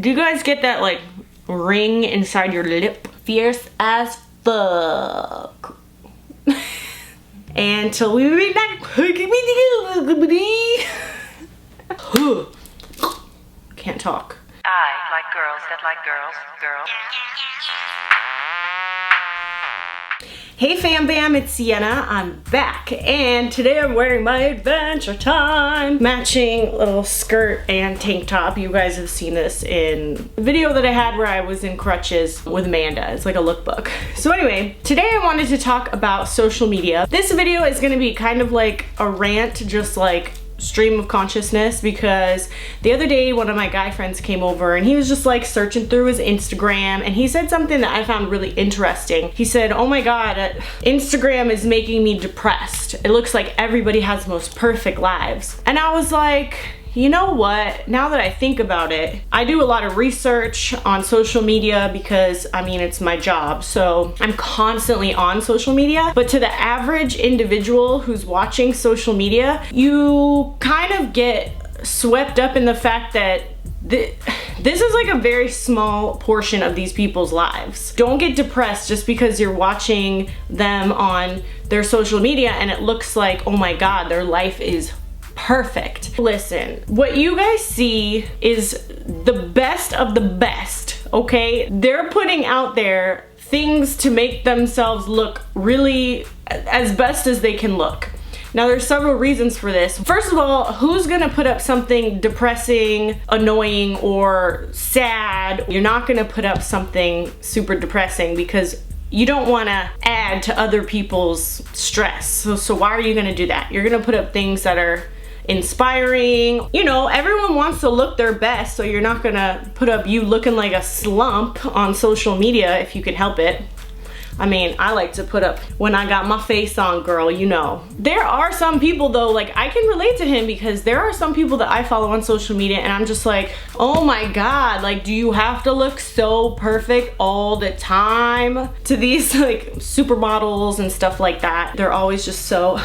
Do you guys get that like ring inside your lip? Fierce as fuck. Until we meet back. Can't talk. I like girls that like girls. Hey fam bam, it's Sienna. I'm back and today I'm wearing my Adventure Time matching little skirt and tank top. You guys have seen this in the video that I had where I was in crutches with Amanda. It's like a lookbook. So anyway, today I wanted to talk about social media. This video is gonna be kind of like a rant, just like stream of consciousness, because the other day one of my guy friends came over and he was just like searching through his Instagram and he said something that I found really interesting. He said, oh my god, Instagram is making me depressed. It looks like everybody has the most perfect lives. And I was like, you know what, now that I think about it, I do a lot of research on social media because, I mean, it's my job, so I'm constantly on social media. But to the average individual who's watching social media, you kind of get swept up in the fact that this is like a very small portion of these people's lives. Don't get depressed just because you're watching them on their social media and it looks like, oh my god, their life is perfect. Listen, what you guys see is the best of the best, okay? They're putting out there things to make themselves look really as best as they can look. Now there's several reasons for this. First of all, who's gonna put up something depressing, annoying, or sad? You're not gonna put up something super depressing because you don't want to add to other people's stress. So why are you gonna do that? You're gonna put up things that are inspiring. You know, everyone wants to look their best, so you're not gonna put up you looking like a slump on social media if you can help it. I mean, I like to put up when I got my face on, girl, you know. There are some people though, like I can relate to him because there are some people that I follow on social media and I'm just like, oh my god, like do you have to look so perfect all the time? To these like supermodels and stuff like that, they're always just so,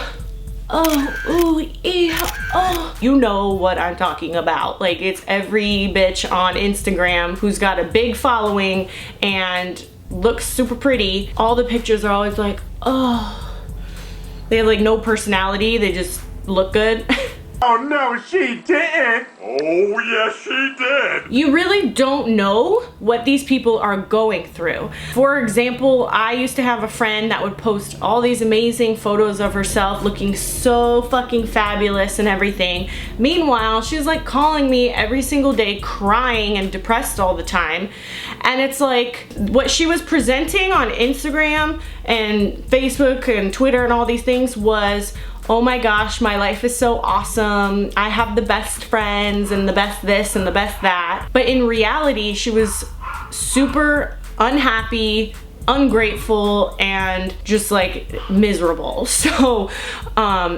oh, ooh, yeah, oh. You know what I'm talking about. Like it's every bitch on Instagram who's got a big following and looks super pretty. All the pictures are always like, oh. They have like no personality, they just look good. Oh no, she didn't! Oh yes, she did! You really don't know what these people are going through. For example, I used to have a friend that would post all these amazing photos of herself looking so fucking fabulous and everything. Meanwhile, she's like calling me every single day crying and depressed all the time. And it's like, what she was presenting on Instagram and Facebook and Twitter and all these things was, oh my gosh, my life is so awesome. I have the best friends and the best this and the best that. But in reality, she was super unhappy, ungrateful, and just like miserable. So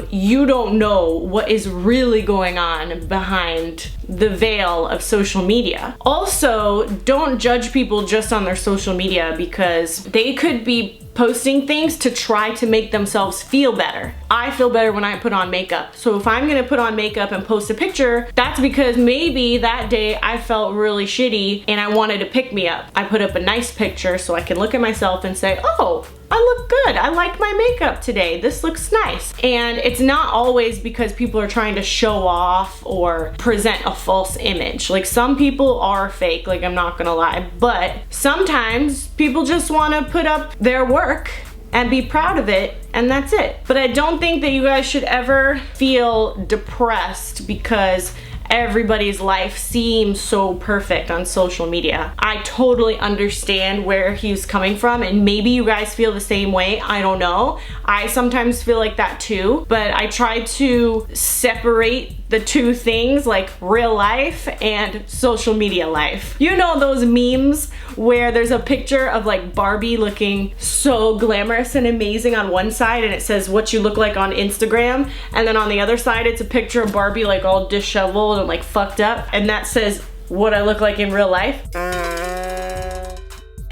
you don't know what is really going on behind the veil of social media. Also, don't judge people just on their social media because they could be posting things to try to make themselves feel better. I feel better when I put on makeup. So if I'm gonna put on makeup and post a picture, that's because maybe that day I felt really shitty and I wanted to pick me up. I put up a nice picture so I can look at myself and say, oh, I look good. I like my makeup today. This looks nice. And it's not always because people are trying to show off or present a false image. Like some people are fake, like I'm not gonna lie, but sometimes people just wanna put up their work and be proud of it, and that's it. But I don't think that you guys should ever feel depressed because everybody's life seems so perfect on social media. I totally understand where he's coming from, and maybe you guys feel the same way, I don't know. I sometimes feel like that too, but I try to separate the two things, like real life and social media life. You know those memes where there's a picture of like Barbie looking so glamorous and amazing on one side and it says what you look like on Instagram, and then on the other side it's a picture of Barbie like all disheveled and like fucked up, and that says what I look like in real life?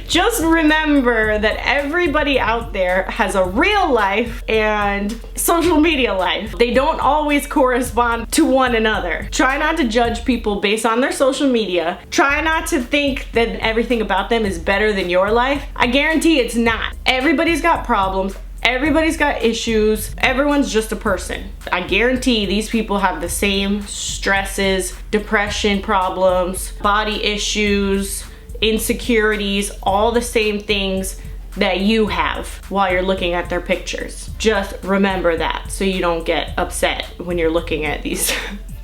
Just remember that everybody out there has a real life and social media life. They don't always correspond to one another. Try not to judge people based on their social media. Try not to think that everything about them is better than your life. I guarantee it's not. Everybody's got problems. Everybody's got issues. Everyone's just a person. I guarantee these people have the same stresses, depression problems, body issues, insecurities, all the same things that you have while you're looking at their pictures. Just remember that so you don't get upset when you're looking at these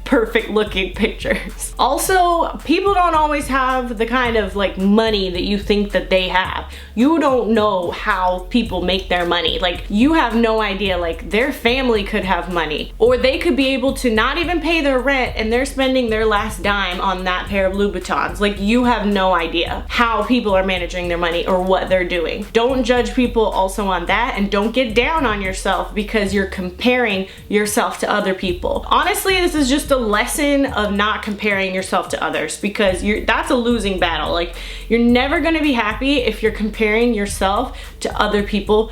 perfect looking pictures. Also, people don't always have the kind of like money that you think that they have. You don't know how people make their money. Like, you have no idea. Like, their family could have money, or they could be able to not even pay their rent and they're spending their last dime on that pair of Louboutins. Like, you have no idea how people are managing their money or what they're doing. Don't judge people also on that, and don't get down on yourself because you're comparing yourself to other people. Honestly, this is just a lesson of not comparing yourself to others, because that's a losing battle. Like, you're never gonna be happy if you're comparing yourself to other people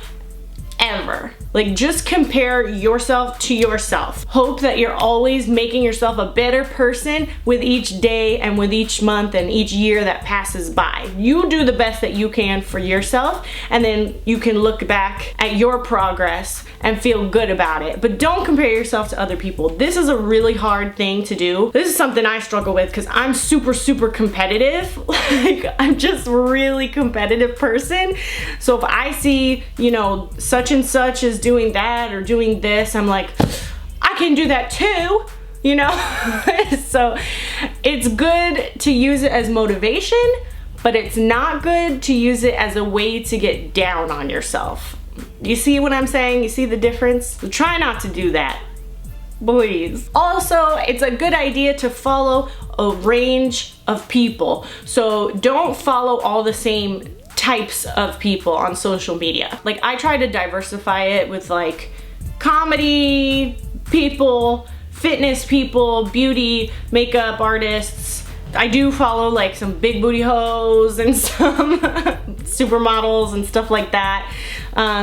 ever. Like, just compare yourself to yourself. Hope that you're always making yourself a better person with each day and with each month and each year that passes by. You do the best that you can for yourself, and then you can look back at your progress and feel good about it. But don't compare yourself to other people. This is a really hard thing to do. This is something I struggle with because I'm super competitive. Like, I'm just a really competitive person. So if I see, you know, such and such is doing that or doing this, I'm like, I can do that too, you know? So it's good to use it as motivation, but it's not good to use it as a way to get down on yourself. You see what I'm saying? You see the difference? So try not to do that, please. Also, it's a good idea to follow a range of people. So don't follow all the same types of people on social media. Like, I try to diversify it with like comedy people, fitness people, beauty, makeup artists. I do follow like some big booty hoes and some supermodels and stuff like that.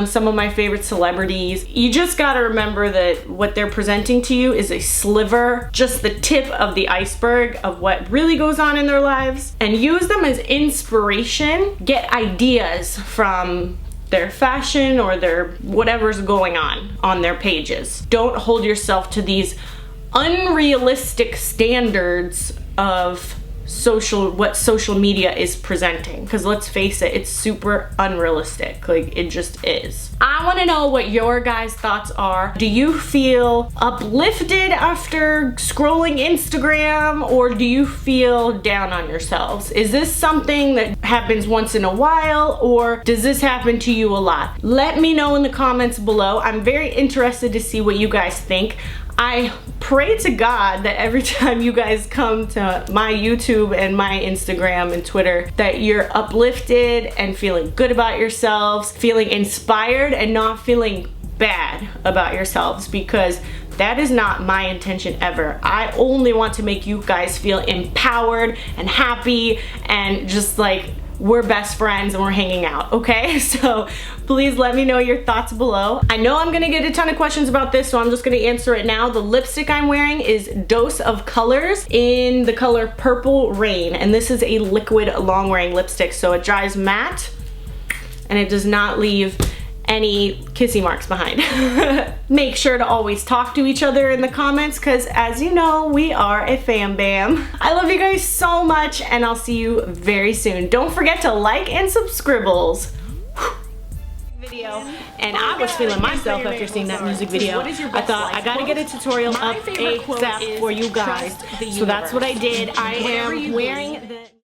Some of my favorite celebrities. You just gotta remember that what they're presenting to you is a sliver, just the tip of the iceberg of what really goes on in their lives, and use them as inspiration. Get ideas from their fashion or their whatever's going on their pages. Don't hold yourself to these unrealistic standards of what social media is presenting, because let's face it, it's super unrealistic. Like, it just is. I want to know what your guys' thoughts are. Do you feel uplifted after scrolling Instagram, or do you feel down on yourselves? Is this something that happens once in a while, or does this happen to you a lot? Let me know in the comments below. I'm very interested to see what you guys think. I pray to God that every time you guys come to my YouTube and my Instagram and Twitter, that you're uplifted and feeling good about yourselves, feeling inspired and not feeling bad about yourselves, because that is not my intention ever. I only want to make you guys feel empowered and happy and just like we're best friends and we're hanging out, okay? So please let me know your thoughts below. I know I'm gonna get a ton of questions about this, so I'm just gonna answer it now. The lipstick I'm wearing is Dose of Colors in the color Purple Rain, and this is a liquid long-wearing lipstick, so it dries matte and it does not leave any kissy marks behind. Make sure to always talk to each other in the comments, because as you know, we are a fam bam. I love you guys so much, and I'll see you very soon. Don't forget to like and subscribbles. Video, and I was feeling myself after seeing that music video. I thought I gotta get a tutorial up ASAP for you guys, so that's what I did. I am wearing the